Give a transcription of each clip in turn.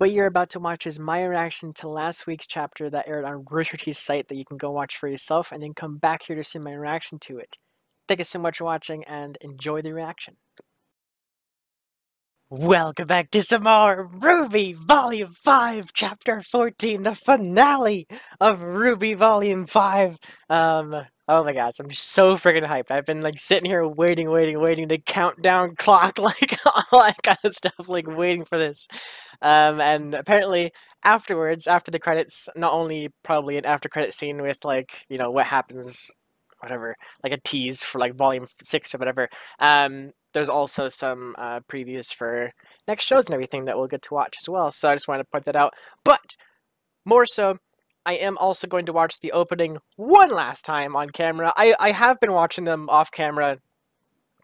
What you're about to watch is my reaction to last week's chapter that aired on Rooster Teeth's site that you can go watch for yourself, and then come back here to see my reaction to it. Thank you so much for watching, and enjoy the reaction. Welcome back to some more RWBY Volume 5, Chapter 14, the finale of RWBY Volume 5. Oh my gosh, I'm just so freaking hyped. I've been like sitting here waiting, the countdown clock, like all that kind of stuff, like waiting for this. And apparently afterwards, after the credits, not only probably an after credit scene with like, you know, what happens, whatever, like a tease for like Volume 6 or whatever, there's also some previews for next shows and everything that we'll get to watch as well. So I just wanted to point that out. But more so, I am also going to watch the opening one last time on camera. I have been watching them off camera.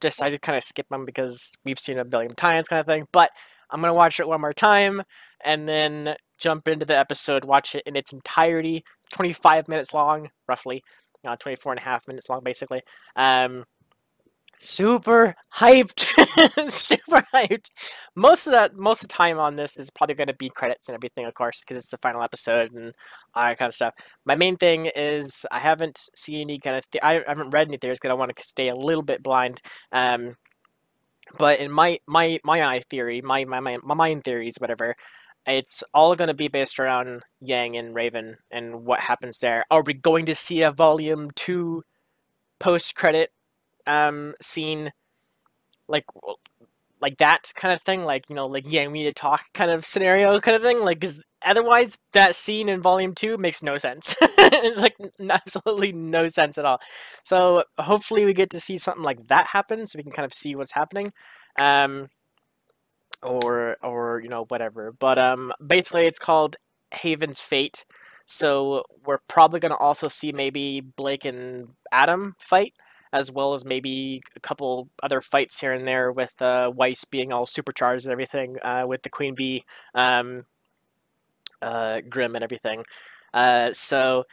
I just kind of skip them because we've seen it a billion times kind of thing. But I'm going to watch it one more time and then jump into the episode, watch it in its entirety. 25 minutes long, roughly. 24 and a half minutes long, basically. Super hyped. Super hyped. Most of the time on this is probably going to be credits and everything, of course, because it's the final episode and all that kind of stuff. My main thing is I haven't seen any kind of I haven't read any theories because I want to stay a little bit blind. But in my eye theory, my mind theories, whatever, it's all going to be based around Yang and Raven and what happens there. Are we going to see a Volume 2 post-credit scene, like that kind of thing, like, you know, like Yang, we need to talk kind of scenario kind of thing, like, because otherwise that scene in Volume 2 makes no sense. It's like absolutely no sense at all. So hopefully we get to see something like that happen so we can kind of see what's happening, or you know, whatever. But basically it's called Haven's Fate, so we're probably going to also see maybe Blake and Adam fight, as well as maybe a couple other fights here and there with Weiss being all supercharged and everything, with the Queen Bee, Grim and everything. So,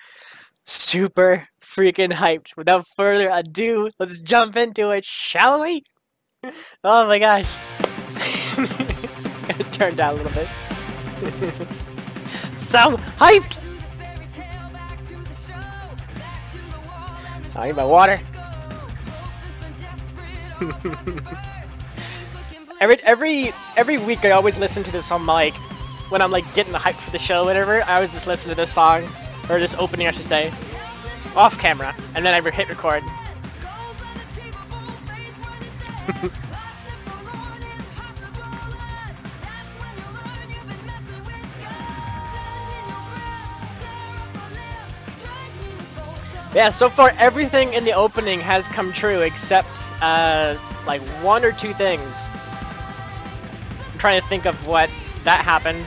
super freaking hyped. Without further ado, let's jump into it, shall we? Oh my gosh. Gotta turn down a little bit. So hyped! I need my water. every week I always listen to this song, like when I'm like getting the hype for the show, whatever. I always just listen to this song, or this opening I should say, off camera, and then I hit record. Yeah, so far everything in the opening has come true except like one or two things. I'm trying to think of what that happened.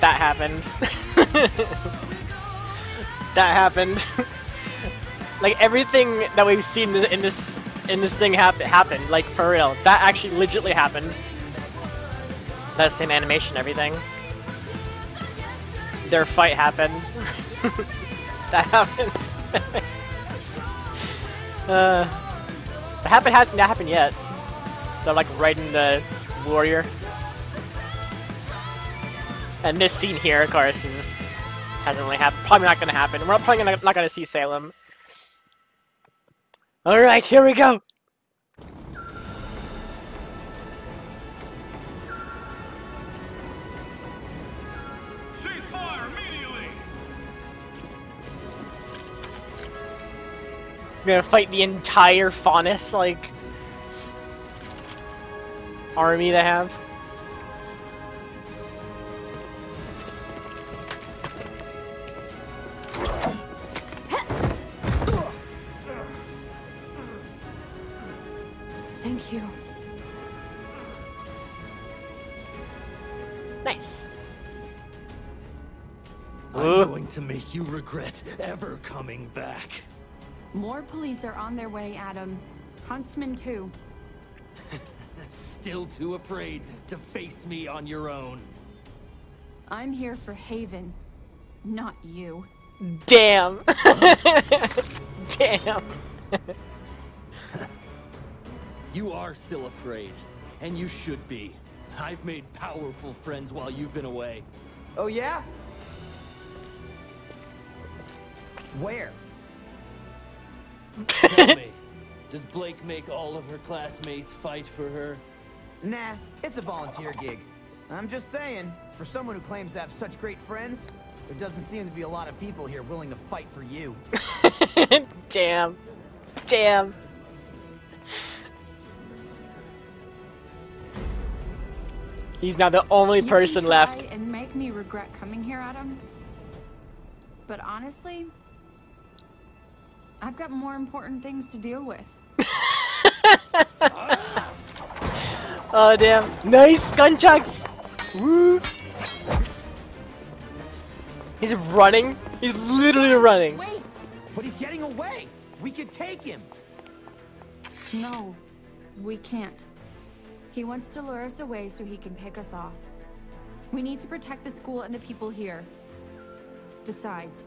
That happened. That happened. Like everything that we've seen in this thing happened. Like for real, that actually legitimately happened. That same animation, everything. Their fight happened. That happened. That hasn't happened yet. They're like riding the warrior. And this scene here, of course, hasn't really happened. Probably not going to happen. We're probably not going to see Salem. Alright, here we go. Gonna fight the entire Faunus, like, army they have. Thank you. Nice. I'm going to make you regret ever coming back. More police are on their way, Adam. Huntsman too. Still too afraid to face me on your own. I'm here for Haven, not you. Damn. Damn. You are still afraid, and you should be. I've made powerful friends while you've been away. Oh yeah? Where? Tell me, does Blake make all of her classmates fight for her? Nah, it's a volunteer gig. I'm just saying, for someone who claims to have such great friends, there doesn't seem to be a lot of people here willing to fight for you. Damn. Damn. He's now the only person You can left. try and make me regret coming here, Adam. But honestly, I've got more important things to deal with. Oh damn. Nice gunchucks! Woo! He's running. He's literally running. Wait! But he's getting away! We could take him! No, we can't. He wants to lure us away so he can pick us off. We need to protect the school and the people here. Besides,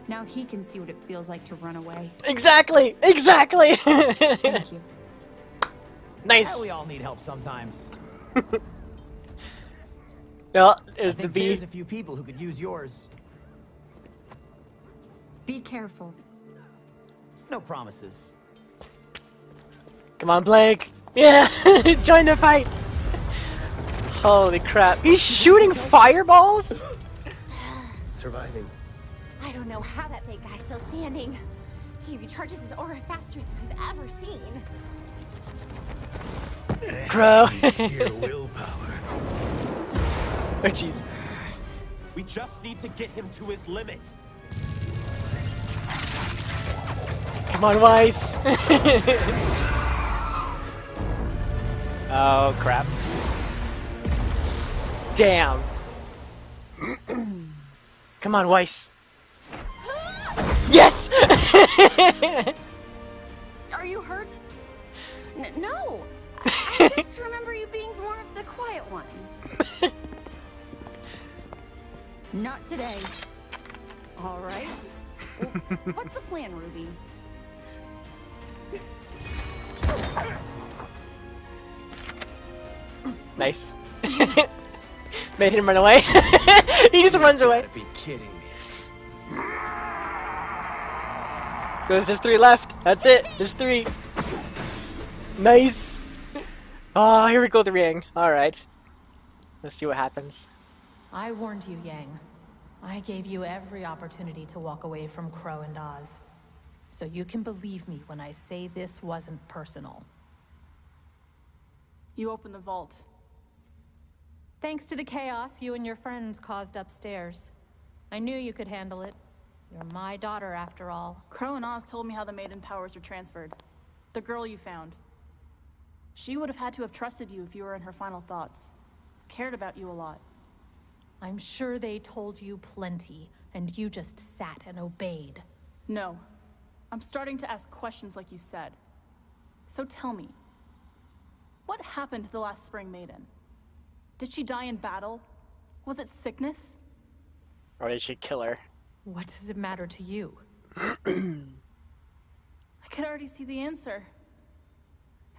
now he can see what it feels like to run away. Exactly! Exactly! Thank you. Nice. Yeah, we all need help sometimes. Well, I there's the think bee. there's a few people who could use yours. Be careful. No promises. Come on, Blake. Yeah! Join the fight! Holy crap. He's shooting fireballs? Surviving. I don't know how that big guy's still standing. He recharges his aura faster than I've ever seen. Crow. Sheer willpower. Oh, jeez. We just need to get him to his limit. Come on, Weiss. Oh, crap. Damn. Come on, Weiss. Yes! Are you hurt? No! I just remember you being more of the quiet one. Not today. All right. What's the plan, Ruby? Nice. Made him run away. He just runs away. You gotta be kidding me. So there's just 3 left. That's it. Just 3. Nice. Oh, here we go, the ring. Alright. Let's see what happens. I warned you, Yang. I gave you every opportunity to walk away from Crow and Oz. So you can believe me when I say this wasn't personal. You opened the vault. Thanks to the chaos you and your friends caused upstairs. I knew you could handle it. You're my daughter, after all. Crow and Oz told me how the Maiden powers were transferred. The girl you found. She would have had to have trusted you if you were in her final thoughts. Cared about you a lot. I'm sure they told you plenty, and you just sat and obeyed. No. I'm starting to ask questions like you said. So tell me, what happened to the last Spring Maiden? Did she die in battle? Was it sickness? Or did she kill her? What does it matter to you? I could already see the answer.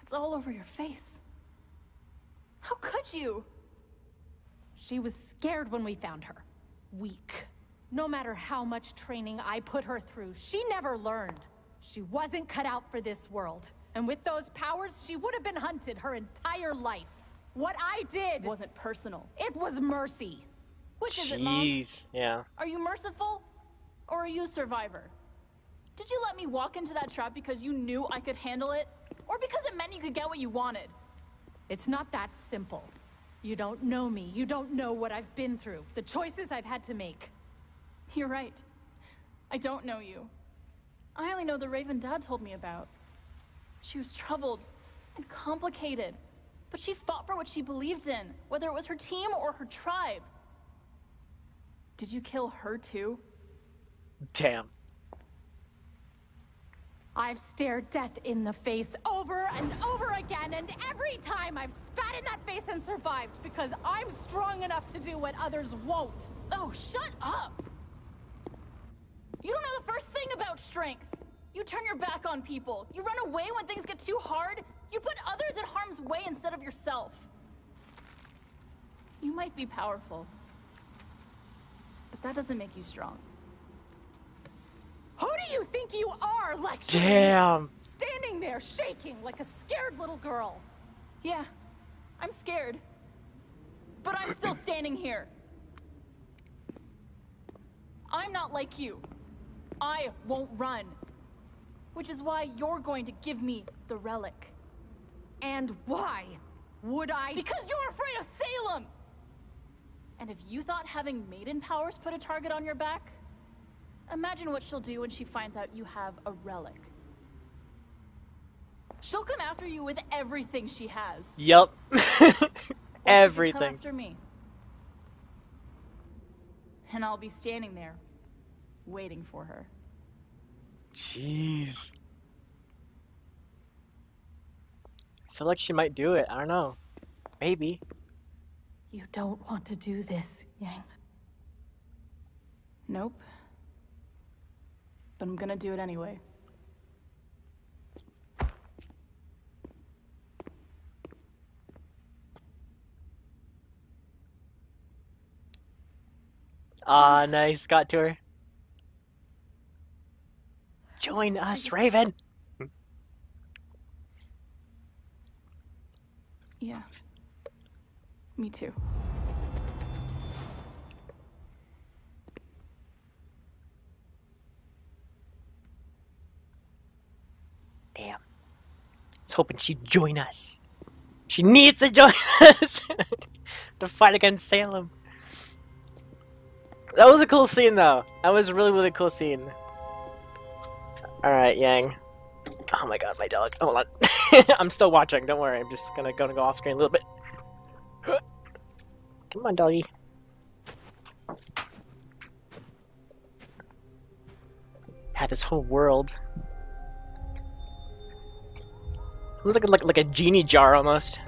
It's all over your face. How could you? She was scared when we found her. Weak. No matter how much training I put her through, she never learned. She wasn't cut out for this world. And with those powers, she would have been hunted her entire life. What I did Wasn't personal. it was mercy. Which is it, Mom? Jeez. Yeah. Are you merciful? Or are you a survivor? Did you let me walk into that trap because you knew I could handle it? Or because it meant you could get what you wanted? It's not that simple. You don't know me. You don't know what I've been through. The choices I've had to make. You're right. I don't know you. I only know the Raven Dad told me about. She was troubled and complicated, but she fought for what she believed in, whether it was her team or her tribe. Did you kill her too? Damn. I've stared death in the face over and over again, and every time I've spat in that face and survived because I'm strong enough to do what others won't. Oh, shut up! You don't know the first thing about strength. You turn your back on people. You run away when things get too hard. You put others in harm's way instead of yourself. You might be powerful, but that doesn't make you strong. Who do you think you are, lecturing? Damn. Standing there shaking like a scared little girl. Yeah, I'm scared, but I'm still standing here. I'm not like you. I won't run. Which is why you're going to give me the relic. And why would I? Because you're afraid of Salem! And if you thought having maiden powers put a target on your back, imagine what she'll do when she finds out you have a relic. She'll come after you with everything she has. Yup. Or she can Everything. come after me. And I'll be standing there, waiting for her. Jeez. I feel like she might do it. I don't know. Maybe. You don't want to do this, Yang. Nope. But I'm gonna do it anyway. Ah, nice. Got to her. Join us, Raven. Yeah. Me too. Damn. I was hoping she'd join us. She needs to join us to fight against Salem. That was a cool scene, though. That was a really, really cool scene. Alright, Yang. Oh my god, my dog. Hold on. I'm still watching, don't worry. I'm just gonna go off screen a little bit. Come on, doggy. Had this whole world. It was like a genie jar almost.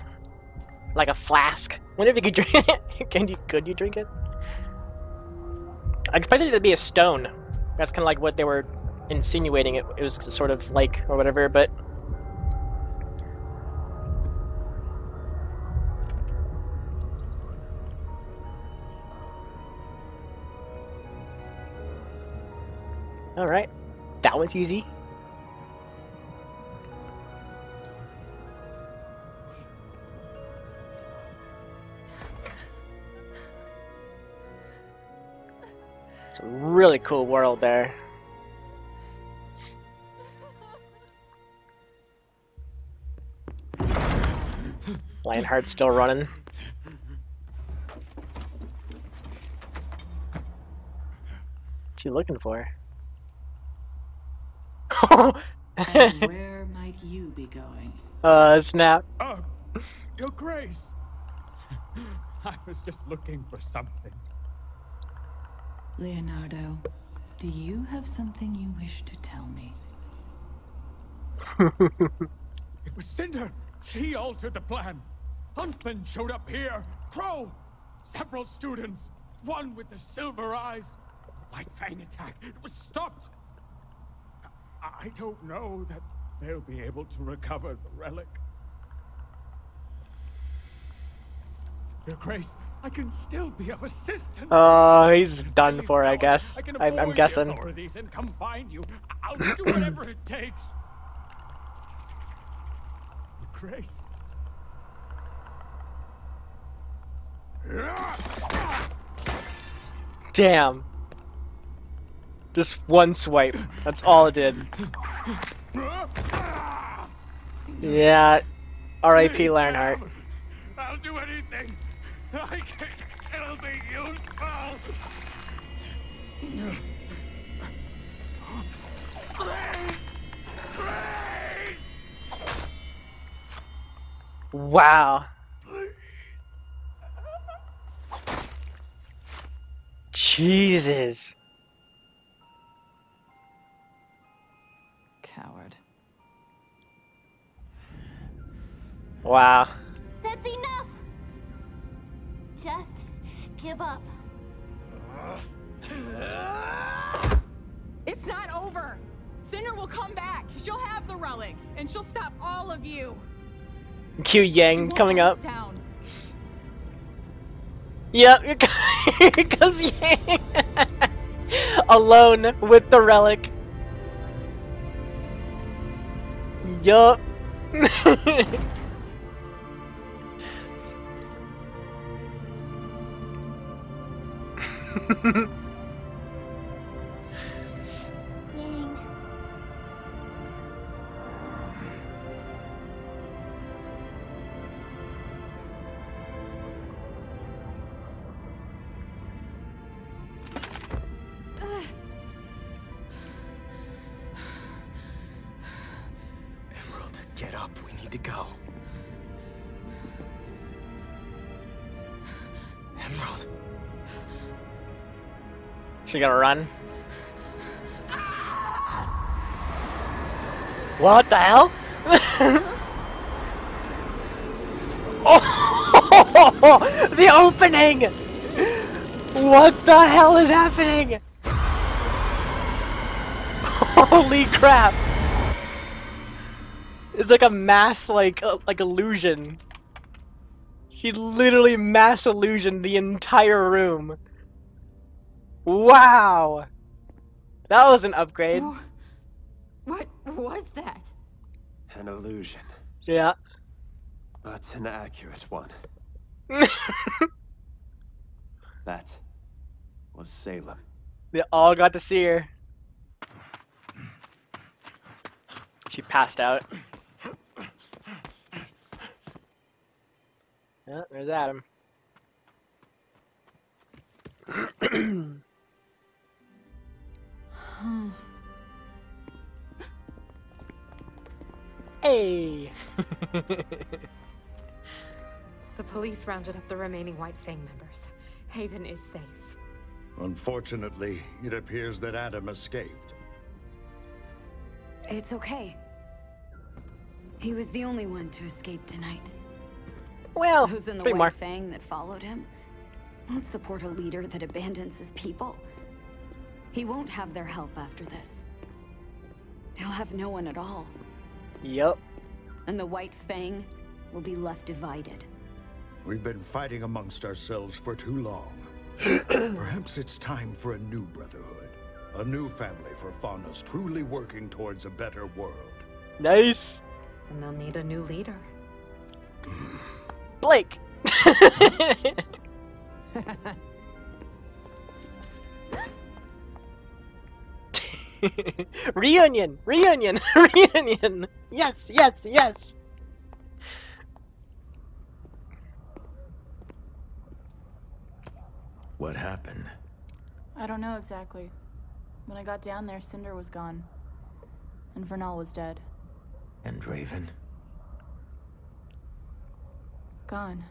Like a flask. Wonder if you could drink it. Could you drink it? I expected it to be a stone. That's kind of like what they were insinuating it was sort of like, or whatever, but... Alright. That was easy. It's a really cool world there. Lionheart's still running. What's he looking for? And where might you be going? Snap. Your Grace. I was just looking for something. Leonardo, do you have something you wish to tell me? It was Cinder. She altered the plan. Huntsman showed up here. Crow. Several students. One with the silver eyes. The White Fang attack. It was stopped. I don't know that they'll be able to recover the relic. Your Grace, I can still be of assistance. Oh, he's done for, I guess. I'm guessing. The authorities and come find you. I'll do whatever it takes. Your Grace. Damn. Just one swipe. That's all it did. Yeah. R.I.P. Lionheart. I'll do anything. I can still be useful. Please! Please! Wow. Please. Jesus. Coward. Wow. That's enough! Just give up. It's not over. Cinder will come back. She'll have the relic, and she'll stop all of you. Q Yang coming up. Down. Yep, here comes Yang. Alone with the relic. Yup. Yang. Emerald, get up. We need to go. Emerald. She gonna run? What the hell? Oh, the opening! What the hell is happening? Holy crap! It's like a mass, like illusion. She literally mass illusioned the entire room. Wow! That was an upgrade. What was that? An illusion, Yeah. but an accurate one. That was Salem. They all got to see her. She passed out. Yeah, there's Adam. Hey! The police rounded up the remaining White Fang members. Haven is safe. Unfortunately, it appears that Adam escaped. It's okay. He was the only one to escape tonight. Well, those in the three White more. Fang that followed him won't support a leader that abandons his people. He won't have their help after this. He'll have no one at all. Yup. And the White Fang will be left divided. We've been fighting amongst ourselves for too long. Perhaps it's time for a new brotherhood. A new family for Fauna's truly working towards a better world. Nice. And they'll need a new leader. Blake! Reunion! Reunion! Reunion! Yes, yes, yes! What happened? I don't know exactly. When I got down there, Cinder was gone. And Vernal was dead. And Raven? Gone.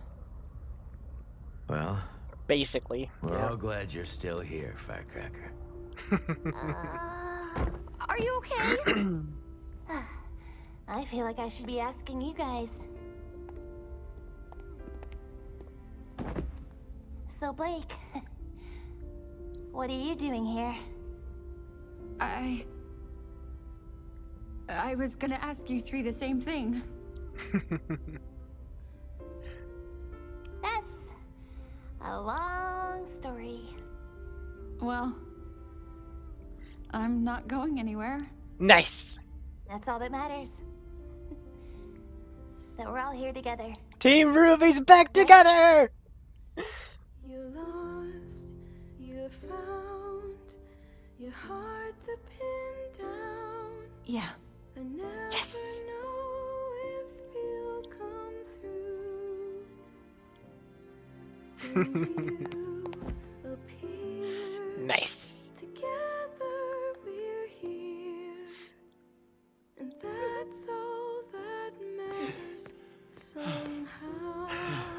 Well, basically. We're all glad you're still here, Firecracker. Are you okay? I feel like I should be asking you guys. So, Blake, what are you doing here? I was gonna ask you three the same thing. That's a long story. Well, I'm not going anywhere. Nice. That's all that matters. That we're all here together. Team Ruby's back together! You lost, you found, your hard to pin down. Yeah. I never know if you'll come through. You appear. Nice. Together we're here. And that's all that matters somehow.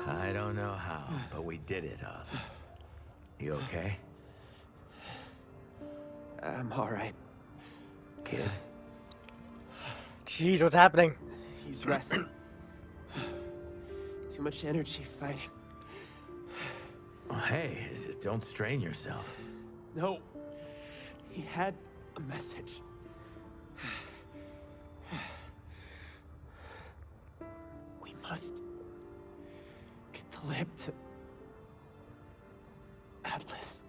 I don't know how, but we did it, Oz. You okay? I'm alright. Kid? Jeez, what's happening? He's resting. Too much energy fighting. Oh, hey, don't strain yourself. No. He had a message. We must get the lamp to Atlas.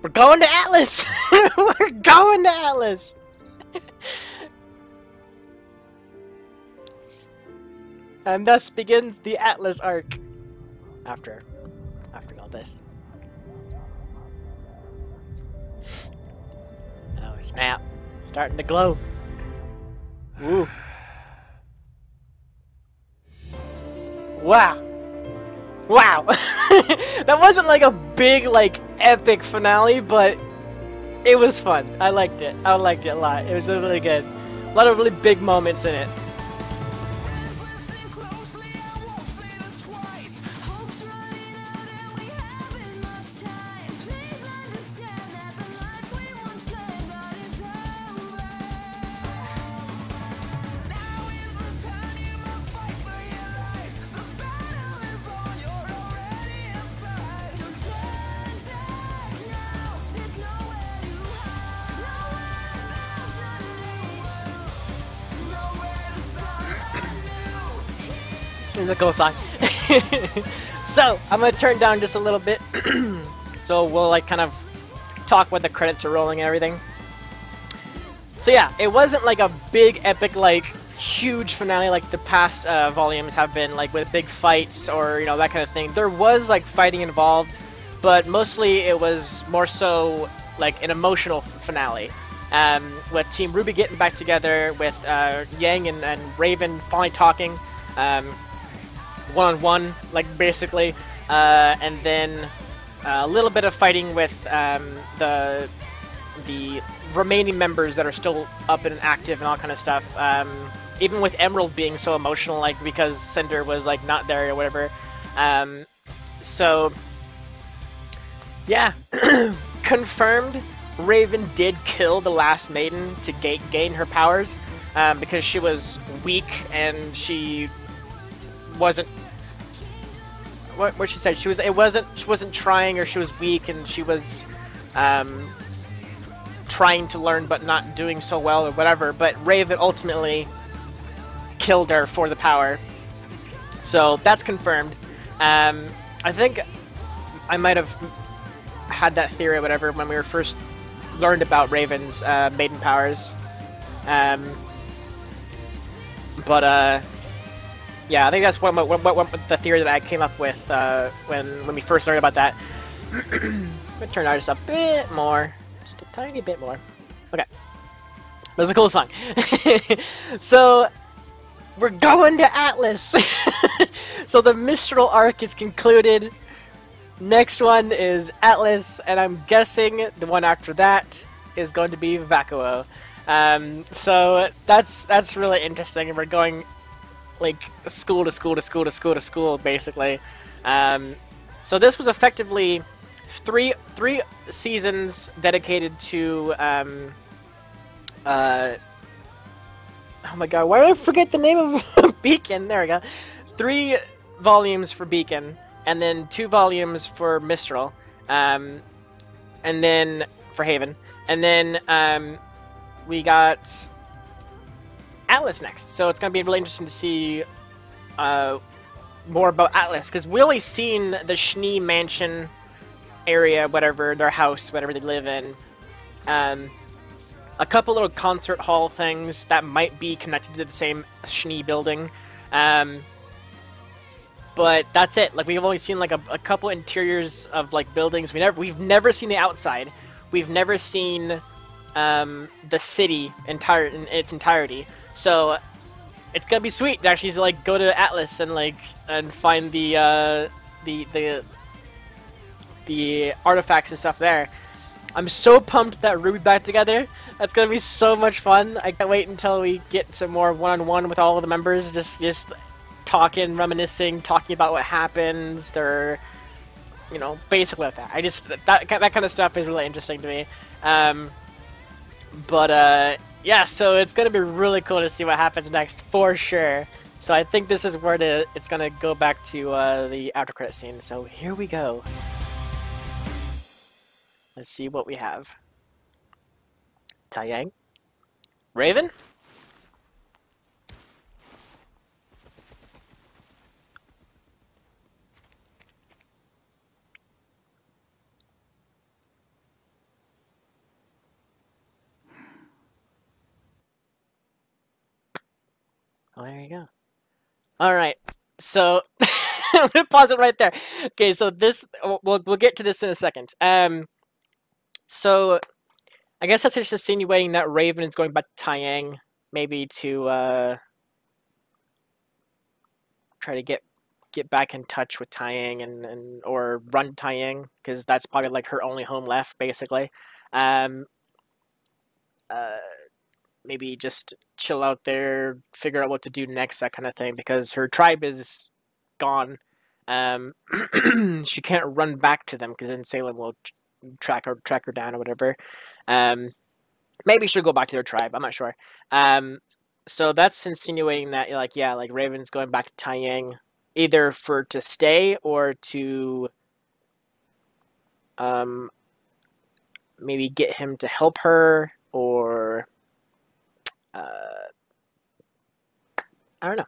We're going to Atlas! We're going to Atlas! And thus begins the Atlas arc. After all this. Oh snap. Starting to glow. Woo. Wow. Wow. That wasn't like a big, like, epic finale, but it was fun. I liked it. I liked it a lot. It was really good. A lot of really big moments in it. It's a cool song. So, I'm gonna turn down just a little bit. So we'll like kind of talk when the credits are rolling and everything. So yeah, it wasn't like a big epic, like huge finale like the past volumes have been, like with big fights or, you know, that kind of thing. There was like fighting involved, but mostly it was more so like an emotional finale. With Team RWBY getting back together, with Yang and Raven finally talking. One-on-one, like basically, and then a little bit of fighting with the remaining members that are still up and active and all kind of stuff. Even with Emerald being so emotional, like because Cinder was like not there or whatever. So yeah, confirmed. Raven did kill the last maiden to gain her powers because she was weak and she wasn't. What she said, she wasn't trying, or she was weak and she was trying to learn but not doing so well or whatever. But Raven ultimately killed her for the power, so that's confirmed. I think I might have had that theory or whatever when we were first learned about Raven's maiden powers, but yeah, I think that's what the theory that I came up with when we first learned about that. I'm gonna turn out just a bit more, just a tiny bit more. Okay, it was a cool song. So we're going to Atlas. So the Mistral arc is concluded. Next one is Atlas, and I'm guessing the one after that is going to be Vakuo. So that's really interesting. We're going like school to school to school to school to school, basically. So this was effectively three seasons dedicated to oh my god, why did I forget the name of Beacon? There we go. 3 volumes for Beacon, and then 2 volumes for Mistral, and then for Haven, and then we got Atlas next. So it's going to be really interesting to see more about Atlas, because we only seen the Schnee mansion area, whatever, their house, whatever they live in. A couple little concert hall things that might be connected to the same Schnee building. But that's it. Like, we've only seen like a couple interiors of like buildings. We've never seen the outside. We've never seen the city in its entirety. So it's gonna be sweet to actually like go to Atlas and like find the artifacts and stuff there. I'm so pumped that RWBY back together. That's gonna be so much fun. I can't wait until we get some more one-on-one with all of the members. Just talking, reminiscing, talking about what happens. They're, you know, basically like that. That kind of stuff is really interesting to me. Yeah, so it's gonna be really cool to see what happens next for sure. So I think this is where it's gonna go back to the after credit scene. So here we go. Let's see what we have. Taiyang, Raven. Oh, there you go. All right. So I'm gonna pause it right there. Okay, so this we'll get to this in a second. So I guess that's just insinuating that Raven is going back to Taiyang, maybe to try to get back in touch with Taiyang and or run to Taiyang, because that's probably like her only home left, basically. Maybe just chill out there, figure out what to do next, that kind of thing, because her tribe is gone. She can't run back to them because then Salem will track her down or whatever. Maybe she'll go back to their tribe. I'm not sure. So that's insinuating that like Raven's going back to Taiyang, either to stay or to maybe get him to help her, or I don't know.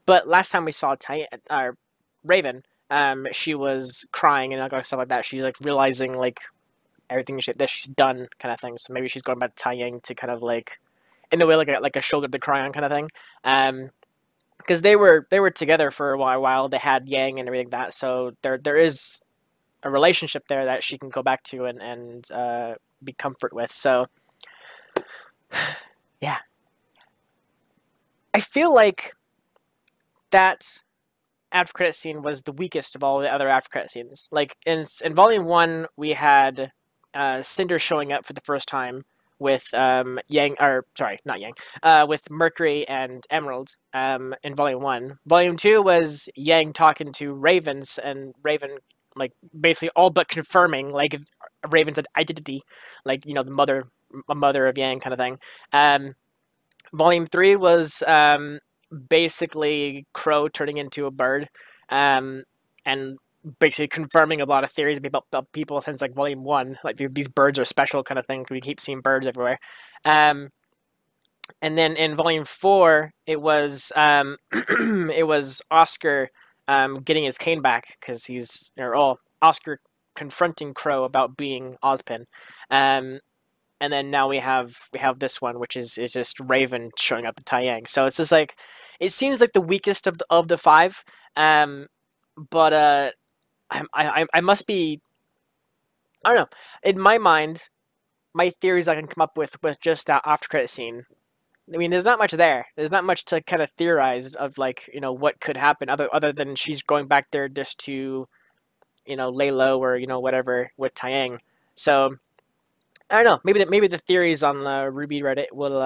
But last time we saw Raven, she was crying and stuff like that. She's like realizing like everything that she's done, kind of thing. So maybe she's going back to Taiyang to kind of like, in a way, like a shoulder to cry on kind of thing. Because they were together for a while. They had Yang and everything like that. So there is a relationship there that she can go back to and be comfort with. So yeah. I feel like that after credit scene was the weakest of all the other after credit scenes. Like in Volume 1, we had Cinder showing up for the first time with with Mercury and Emerald in Volume 1. Volume 2 was Yang talking to Ravens, and Raven like basically all but confirming like Raven's identity, like, you know, the mother of Yang kind of thing. Volume 3 was basically Crow turning into a bird, and basically confirming a lot of theories about people since like Volume 1. Like these birds are special kind of thing. We keep seeing birds everywhere. And then in Volume 4, it was it was Oscar getting his cane back because Oscar confronting Crow about being Ozpin. And then now we have this one, which is just Raven showing up at Taiyang. So it's just like, it seems like the weakest of the 5. But I must be, I don't know. In my mind, my theories I can come up with just that after credit scene. I mean, there's not much there. There's not much to kind of theorize of, like, you know, what could happen other than she's going back there just to, you know, lay low or, you know, whatever with Taiyang. So I don't know. Maybe the theories on the RWBY Reddit will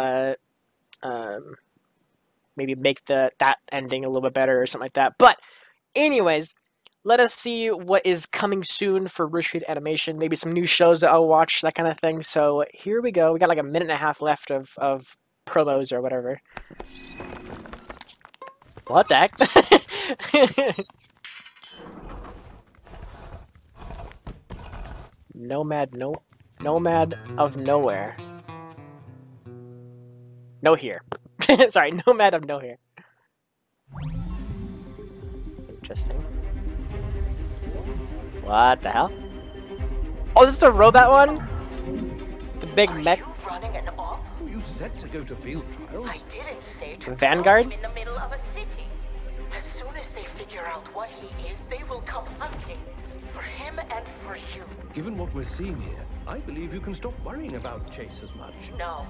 maybe make that ending a little bit better or something like that. But anyways, let us see what is coming soon for Roosterteeth Animation. Maybe some new shows that I'll watch, that kind of thing. So here we go. We got like a minute and a half left of promos or whatever. What the heck? Nomad of Nowhere. No here. Sorry, Nomad of No here. Interesting. What the hell? Oh, this is the robot one? The big mech. Running an op? You said to go to field trials. I didn't say to Vanguard? him in the middle of a city. As soon as they figure out what he is, they will come hunting. For him and for you. Given what we're seeing here, I believe you can stop worrying about Chase as much. No.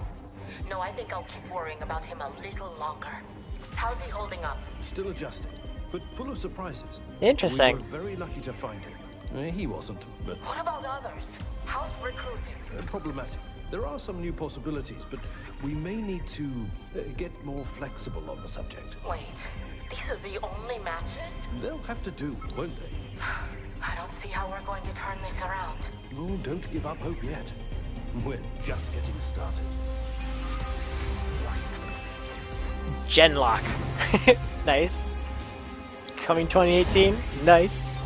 No, I think I'll keep worrying about him a little longer. How's he holding up? Still adjusting, but full of surprises. Interesting. We were very lucky to find him. He wasn't, but... What about others? How's recruiting? Problematic. There are some new possibilities, but we may need to get more flexible on the subject. Wait, these are the only matches? They'll have to do, won't they? I don't see how we're going to turn this around. Oh, don't give up hope yet. We're just getting started. Genlock. Nice. Coming 2018. Nice.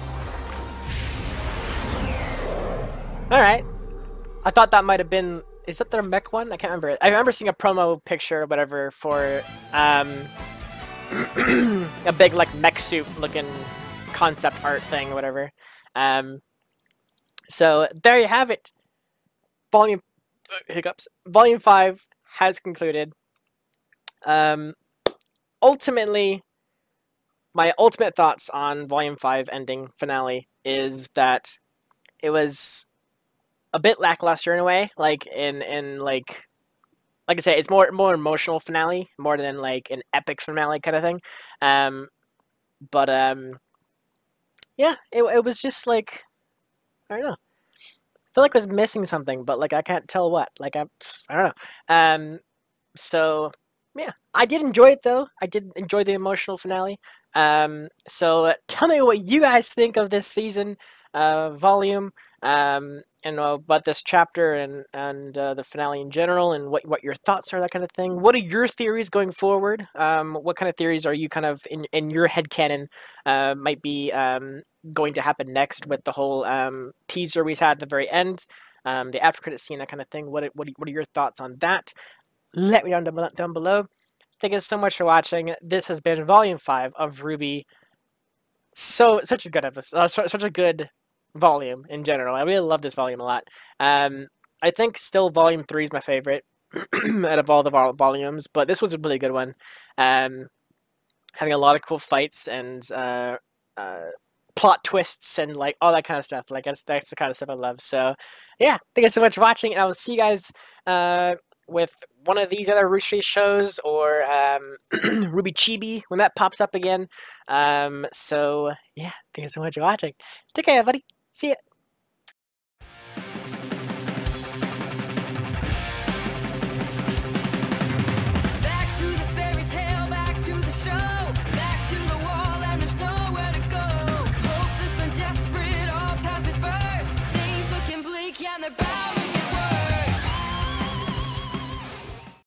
Alright. I thought that might have been... Is that their mech one? I can't remember. I remember seeing a promo picture or whatever for a big like mech suit looking concept art thing or whatever. So there you have it. Volume 5 has concluded. ultimately, my ultimate thoughts on Volume 5 ending finale is that it was a bit lackluster in a way, like like I say, it's more emotional finale more than like an epic finale kind of thing. But yeah, it was just like, I don't know. I feel like I was missing something, but like I can't tell what. Like I don't know. So yeah, I did enjoy it though. I did enjoy the emotional finale. So tell me what you guys think of this season, volume, and about this chapter and the finale in general, and what your thoughts are, that kind of thing. What are your theories going forward? What kind of theories are you kind of in your headcanon might be going to happen next with the whole teaser we had at the very end, the after credit scene, that kind of thing? What are your thoughts on that? Let me know down below. Thank you so much for watching. This has been Volume 5 of RWBY. Such a good episode. Such a good volume in general. I really love this volume a lot. I think still Volume 3 is my favorite out of all the volumes, but this was a really good one. Having a lot of cool fights and plot twists and like all that kind of stuff. Like that's the kind of stuff I love. So yeah, thank you so much for watching, and I will see you guys with one of these other Rooster shows, or RWBY Chibi when that pops up again. So yeah, thank you so much for watching. Take care, everybody. See ya. Back to the fairy tale, back to the show, back to the wall, and there's nowhere to go. Hopeless and desperate, all passive first. Things looking bleak, and they're bound.